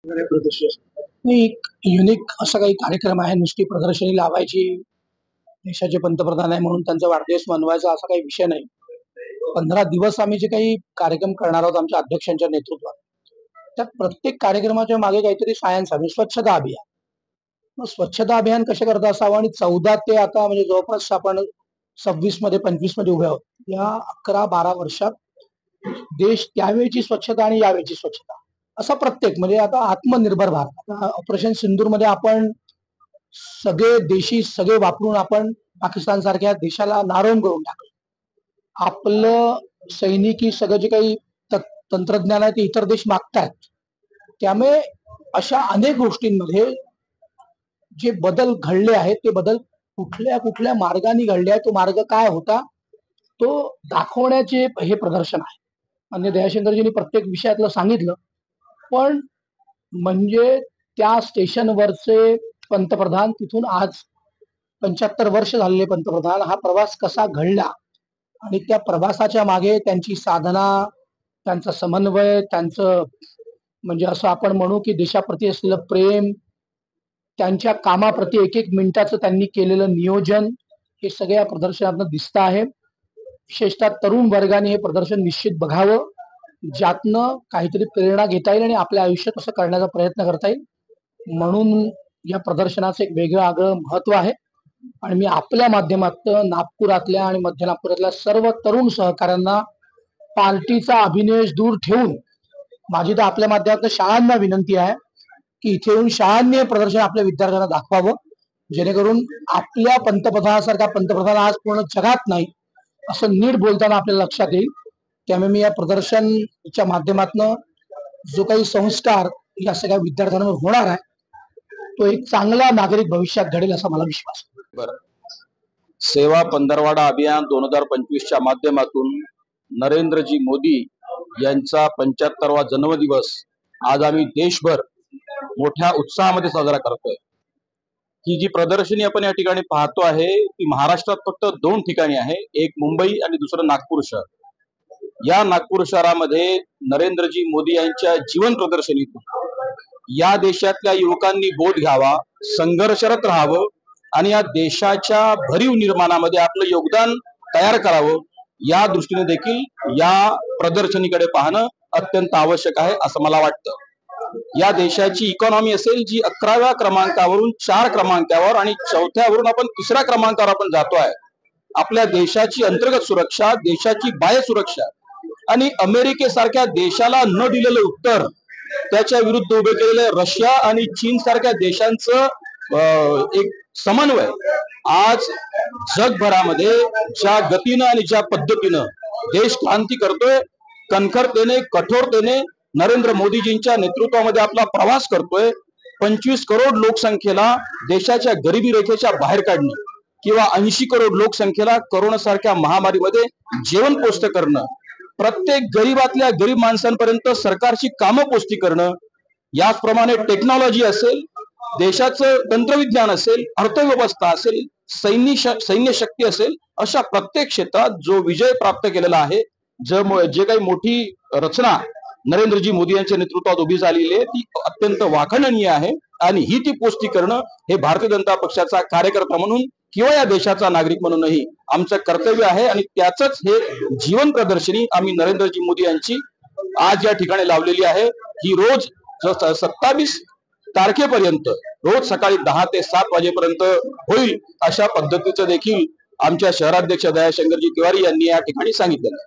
नाही, एक युनिक असा काही कार्यक्रम आहे. नुसती प्रदर्शनी लावायची, देशाचे पंतप्रधान आहे म्हणून त्यांचा वाढदिवस मनवायचा असा काही विषय नाही. 15 दिवस आम्ही जे काही कार्यक्रम करणार आहोत आमच्या अध्यक्षांच्या नेतृत्वात, त्यात प्रत्येक कार्यक्रमाच्या मागे काहीतरी सायन्स आहे. स्वच्छता अभियान. मग स्वच्छता अभियान कसे करता असावं आणि 14 ते आता म्हणजे जवळपास आपण 26 मध्ये 25 मध्ये उभे आहोत. या 11-12 वर्षात देश त्यावेळची स्वच्छता आणि यावेळची स्वच्छता असा प्रत्येक म्हणजे आता आत्मनिर्भर भारत. ऑपरेशन सिंदूर मध्ये आपण सगळे देशी सगळे वापरून आपण पाकिस्तान सारख्या देशाला नारळ करून टाकलं. आपलं सैनिकी सगळं जे काही तंत्रज्ञान आहे ते इतर देश मागतायत. त्यामुळे अशा अनेक गोष्टींमध्ये जे बदल घडले आहेत ते बदल कुठल्या कुठल्या मार्गाने घडले आहे, तो मार्ग काय होता तो दाखवण्याचे हे प्रदर्शन आहे. म्हणजे दयाशंकरजींनी प्रत्येक विषयातलं सांगितलं, पण म्हणजे त्या स्टेशनवरचे पंतप्रधान तिथून आज 75 वर्ष झालेले पंतप्रधान हा प्रवास कसा घडला आणि त्या प्रवासाच्या मागे त्यांची साधना, त्यांचा समन्वय, त्यांचं म्हणजे असं आपण म्हणू की देशाप्रती असलेलं प्रेम, त्यांच्या कामाप्रती एक एक मिनिटाचं त्यांनी केलेलं नियोजन हे सगळ्या या प्रदर्शनातून दिसतं आहे. विशेषतः तरुण वर्गाने हे प्रदर्शन निश्चित बघावं, ज्यातनं काहीतरी प्रेरणा घेता येईल आणि आपल्या आयुष्यात असं करण्याचा प्रयत्न करता येईल. म्हणून या प्रदर्शनाचं एक वेगळं आगळं महत्व आहे आणि मी आपल्या माध्यमातून नागपुरातल्या आणि मध्य नागपुरातल्या सर्व तरुण सहकाऱ्यांना पार्टीचा अभिनिवेश दूर ठेवून माझी तर आपल्या माध्यमातून शाळांना विनंती आहे की इथे येऊन शाळांनी हे प्रदर्शन आपल्या विद्यार्थ्यांना दाखवावं, जेणेकरून आपल्या पंतप्रधानासारखा पंतप्रधान आज पूर्ण जगात नाही असं नीट बोलताना आपल्याला लक्षात येईल. त्यामुळे मी या प्रदर्शनच्या माध्यमातून जो काही संस्कार या सगळ्या विद्यार्थ्यांवर होणार आहे तो एक चांगला नागरिक भविष्यात घडेल असा मला विश्वास आहे. बरं, सेवा पंधरवाडा अभियान 2025च्या माध्यमातून नरेंद्रजी मोदी यांचा 75वा जन्मदिवस आज आम्ही देशभर मोठ्या उत्साहामध्ये साजरा करतोय. ही जी प्रदर्शनी आपण या ठिकाणी पाहतो आहे ती महाराष्ट्रात फक्त 2 ठिकाणी आहे, एक मुंबई आणि दुसरं नागपूर शहर. या नागपूर शहरामध्ये नरेंद्रजी मोदी यांच्या जीवन प्रदर्शनीतून या देशातल्या युवकांनी बोध घ्यावा, संघर्षरत राहावं आणि या देशाच्या भरीव निर्माणामध्ये आपलं योगदान तयार करावं, या दृष्टीने देखील या प्रदर्शनीकडे पाहणं अत्यंत आवश्यक आहे असं मला वाटतं. या देशाची इकॉनॉमी असेल जी 11व्या क्रमांकावरून 4 क्रमांकावर आणि 4थ्यावरून आपण 3ऱ्या क्रमांकावर आपण जातो आहे. आपल्या देशाची अंतर्गत सुरक्षा, देशाची बाह्य सुरक्षा आणि अमेरिकेसारख्या देशाला न दिलेलं उत्तर, त्याच्या विरुद्ध उभे केलेले रशिया आणि चीन सारख्या देशांचं एक समन्वय आज जगभरामध्ये ज्या गतीनं आणि ज्या पद्धतीनं देश क्रांती करतोय, कणखरतेने कठोरतेने नरेंद्र मोदीजींच्या नेतृत्वामध्ये आपला प्रवास करतोय. 25 करोड लोकसंख्येला देशाच्या गरिबी रेषेच्या बाहेर काढणे किंवा 80 करोड लोकसंख्येला कोरोना सारख्या महामारीमध्ये जेवण पोस्ट करणं, प्रत्येक गरीबातल्या गरीब माणसांपर्यंत सरकारची कामं पोचती करणं, याचप्रमाणे टेक्नॉलॉजी असेल, देशाचं तंत्रविज्ञान असेल, अर्थव्यवस्था असेल, सैन्य शक्ती असेल, अशा प्रत्येक क्षेत्रात जो विजय प्राप्त केलेला आहे, जे काही मोठी रचना नरेंद्रजी मोदी यांच्या नेतृत्वात उभी झालेली आहे ती अत्यंत वाखणणीय आहे आणि ही ती पोचती करणं हे भारतीय जनता पक्षाचा कार्यकर्ता म्हणून किंवा या देशाचा नागरिक म्हणूनही आमचं कर्तव्य आहे. आणि त्याचंच हे जीवन प्रदर्शनी आम्ही नरेंद्रजी मोदी यांची आज या ठिकाणी लावलेली आहे. ही रोज 27 तारखेपर्यंत रोज सकाळी 10 ते 7 वाजेपर्यंत होईल अशा पद्धतीचं देखील आमच्या शहराध्यक्ष दयाशंकरजी तिवारी यांनी या ठिकाणी सांगितलं.